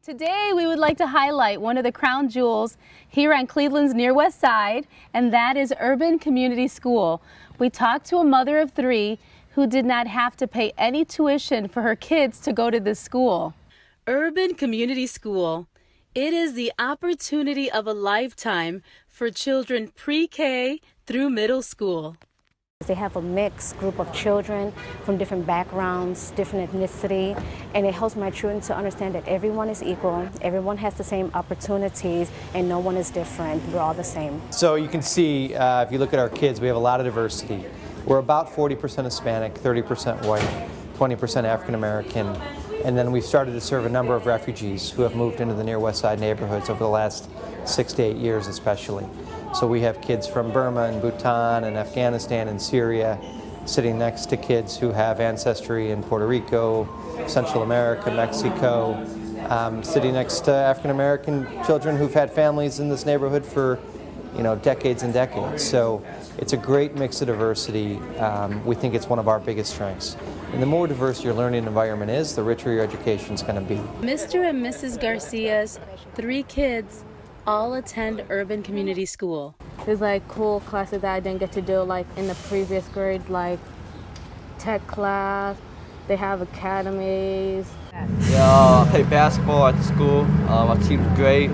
Today we would like to highlight one of the crown jewels here on Cleveland's Near West Side, and that is Urban Community School. We talked to a mother of 3 who did not have to pay any tuition for her kids to go to this school. Urban Community School. It is the opportunity of a lifetime for children pre-K through middle school. They have a mixed group of children from different backgrounds, different ethnicity, and it helps my children to understand that everyone is equal, everyone has the same opportunities, and no one is different. We're all the same. So you can see, if you look at our kids, we have a lot of diversity. We're about 40% Hispanic, 30% white, 20% African American, and then we've started to serve a number of refugees who have moved into the Near West Side neighborhoods over the last 6 to 8 years especially. So we have kids from Burma and Bhutan and Afghanistan and Syria sitting next to kids who have ancestry in Puerto Rico, Central America, Mexico, sitting next to African American children who've had families in this neighborhood for, decades and decades. So it's a great mix of diversity. We think it's one of our biggest strengths. And the more diverse your learning environment is, the richer your education is going to be. Mr. and Mrs. Garcia's 3 kids all attend Urban Community School. There's like cool classes that I didn't get to do like in the previous grade, like tech class. They have academies. Yeah, I play basketball at the school. My team's great,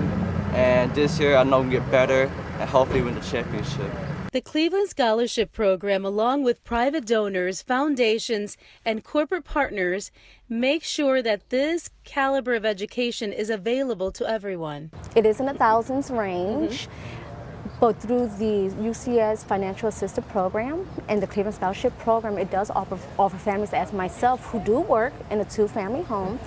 and this year I know we can get better and hopefully win the championship. The Cleveland Scholarship Program, along with private donors, foundations, and corporate partners, make sure that this caliber of education is available to everyone. It is in the thousands range, but through the UCS Financial Assistance Program and the Cleveland Scholarship Program, it does offer families as myself who do work in a 2-family home,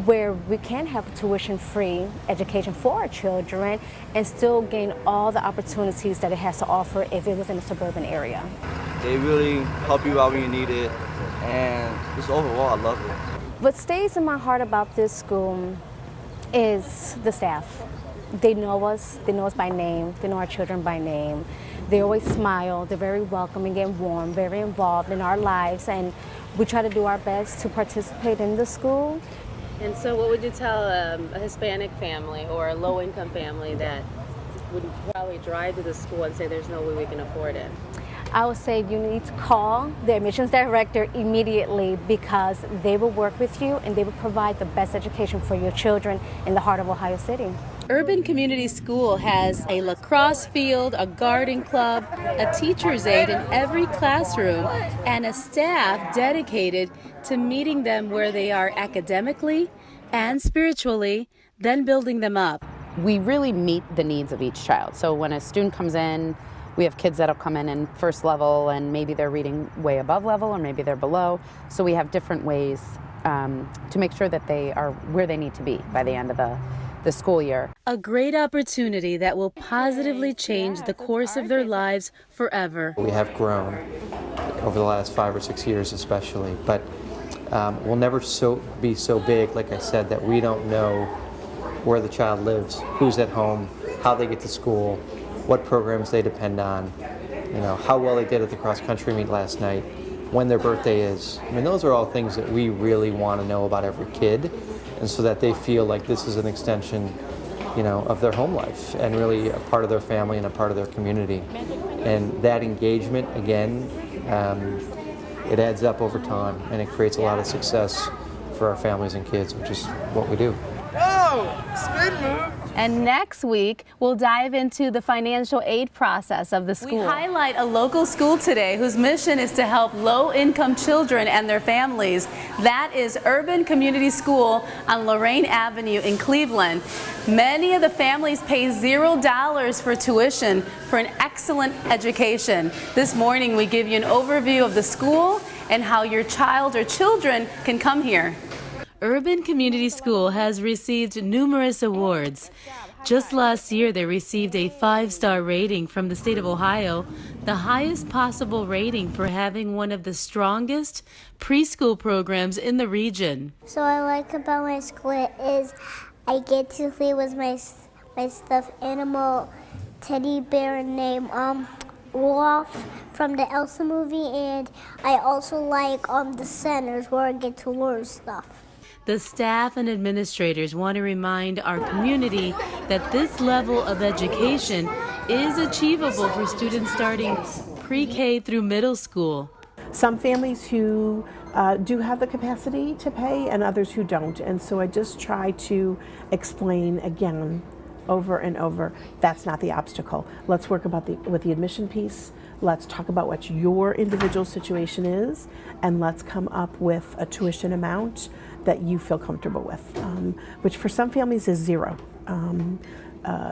where we can have tuition-free education for our children and still gain all the opportunities that it has to offer if it's within a suburban area. They really help you out when you need it, and just overall, I love it. What stays in my heart about this school is the staff. They know us by name, they know our children by name. They always smile, they're very welcoming and warm, very involved in our lives, and we try to do our best to participate in the school. And so what would you tell a Hispanic family or a low-income family that would probably drive to the school and say there's no way we can afford it? I would say you need to call the admissions director immediately, because they will work with you and they will provide the best education for your children in the heart of Ohio City. Urban Community School has a lacrosse field, a garden club, a teacher's aide in every classroom, and a staff dedicated to meeting them where they are academically and spiritually, then building them up. We really meet the needs of each child. So when a student comes in, we have kids that'll come in first level and maybe they're reading way above level or maybe they're below. So we have different ways to make sure that they are where they need to be by the end of the school year. A great opportunity that will positively change the course of their lives forever. We have grown over the last 5 or 6 years especially, but we'll never be so big, like I said, that we don't know where the child lives, who's at home, how they get to school, what programs they depend on, how well they did at the cross-country meet last night, when their birthday is. I mean, those are all things that we really want to know about every kid, and so that they feel like this is an extension, of their home life and really a part of their family and a part of their community. And that engagement, again, it adds up over time, and it creates a lot of success for our families and kids, which is what we do. Oh, spin move. And next week, we'll dive into the financial aid process of the school. We highlight a local school today whose mission is to help low-income children and their families. That is Urban Community School on Lorraine Avenue in Cleveland. Many of the families pay $0 for tuition for an excellent education. This morning, we give you an overview of the school and how your child or children can come here. Urban Community School has received numerous awards. Just last year, they received a 5-star rating from the state of Ohio, the highest possible rating for having one of the strongest preschool programs in the region. So I like about my school is I get to play with my stuffed animal teddy bear named Olaf from the Elsa movie, and I also like the centers where I get to learn stuff. The staff and administrators want to remind our community that this level of education is achievable for students starting pre-K through middle school. Some families who do have the capacity to pay and others who don't. And so I just try to explain again, over and over, that's not the obstacle. Let's work with the admission piece. Let's talk about what your individual situation is, and let's come up with a tuition amount that you feel comfortable with, which for some families is zero.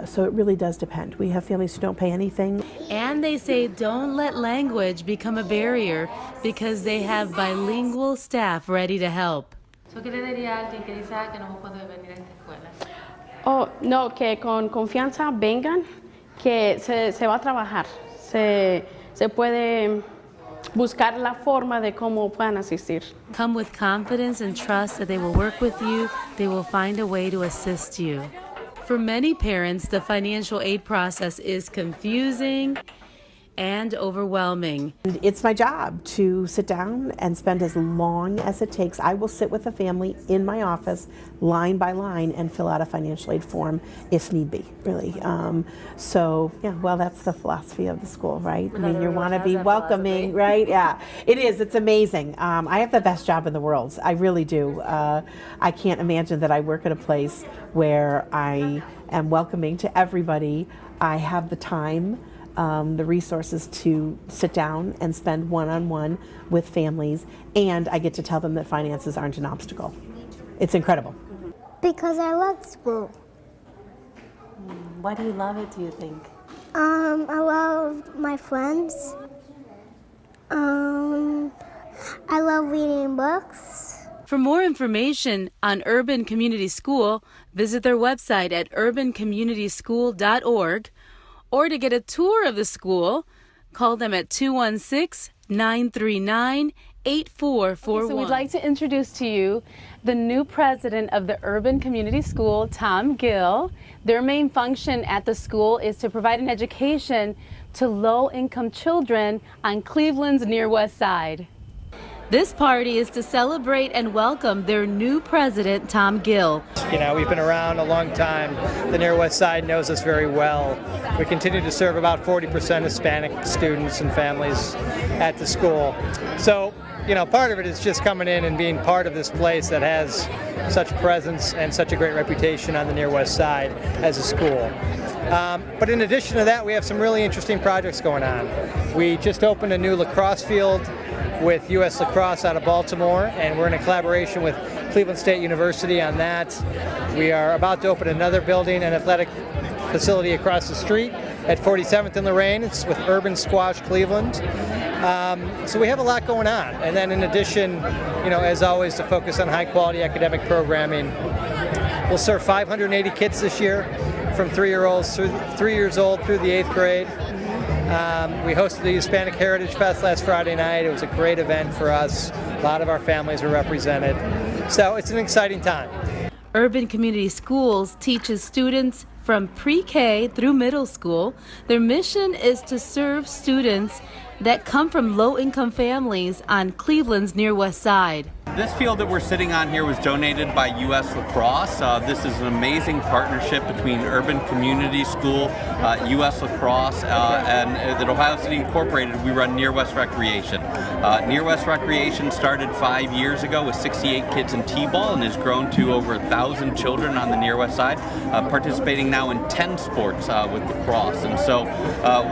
So it really does depend. We have families who don't pay anything. And they say don't let language become a barrier because they have bilingual staff ready to help. ¿Qué le diría a alguien que dice que no puede venir a esta escuela? Oh, no, que con confianza vengan, que se va a trabajar, se puede buscar la forma de cómo puedan asistir. Come with confidence and trust that they will work with you, they will find a way to assist you. For many parents, the financial aid process is confusing and overwhelming. It's my job to sit down and spend as long as it takes. I will sit with a family in my office, line by line, and fill out a financial aid form if need be, really. So, yeah, well, that's the philosophy of the school, right? I mean, you want to be welcoming, right? Yeah, it is. It's amazing. I have the best job in the world. I really do. I can't imagine that I work at a place where I am welcoming to everybody. I have the time, the resources to sit down and spend one-on-one with families, and I get to tell them that finances aren't an obstacle. It's incredible. Because I love school. Why do you love it, do you think? I love my friends. I love reading books. For more information on Urban Community School, visit their website at urbancommunityschool.org, or to get a tour of the school, call them at 216-939-8441. So we'd like to introduce to you the new president of the Urban Community School, Tom Gill. Their main function at the school is to provide an education to low-income children on Cleveland's Near West Side. This party is to celebrate and welcome their new president, Tom Gill. You know, we've been around a long time. The Near West Side knows us very well. We continue to serve about 40% Hispanic students and families at the school. So, you know, part of it is just coming in and being part of this place that has such presence and such a great reputation on the Near West Side as a school. But in addition to that, we have some really interesting projects going on. We just opened a new lacrosse field with U.S. Lacrosse out of Baltimore, and we're in a collaboration with Cleveland State University on that. We are about to open another building, an athletic facility across the street at 47th and Lorraine. It's with Urban Squash Cleveland. So we have a lot going on. And then in addition, you know, as always, to focus on high quality academic programming. We'll serve 580 kids this year, from 3 years old through the 8th grade. We hosted the Hispanic Heritage Fest last Friday night. It was a great event for us. A lot of our families were represented. So it's an exciting time. Urban Community Schools teaches students from pre-K through middle school. Their mission is to serve students that come from low-income families on Cleveland's Near West Side. This field that we're sitting on here was donated by U.S. Lacrosse. This is an amazing partnership between Urban Community School, U.S. Lacrosse, and at Ohio City Incorporated. We run Near West Recreation. Near West Recreation started 5 years ago with 68 kids in T-ball and has grown to over 1,000 children on the Near West Side, participating now in 10 sports with lacrosse. And so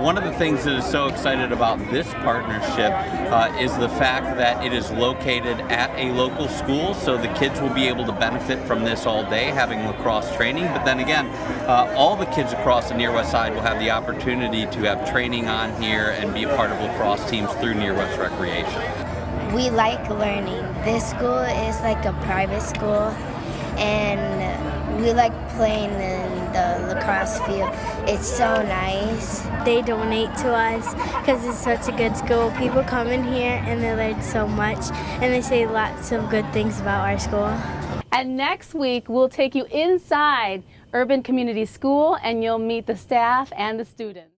one of the things that is so excited about this partnership is the fact that it is located at a local school, so the kids will be able to benefit from this all day, having lacrosse training. But then again, all the kids across the Near West Side will have the opportunity to have training on here and be a part of lacrosse teams through Near West Recreation. We like learning. This school is like a private school, and we like playing in the lacrosse field. It's so nice. They donate to us because it's such a good school. People come in here and they learn so much, and they say lots of good things about our school. And next week, we'll take you inside Urban Community School, and you'll meet the staff and the students.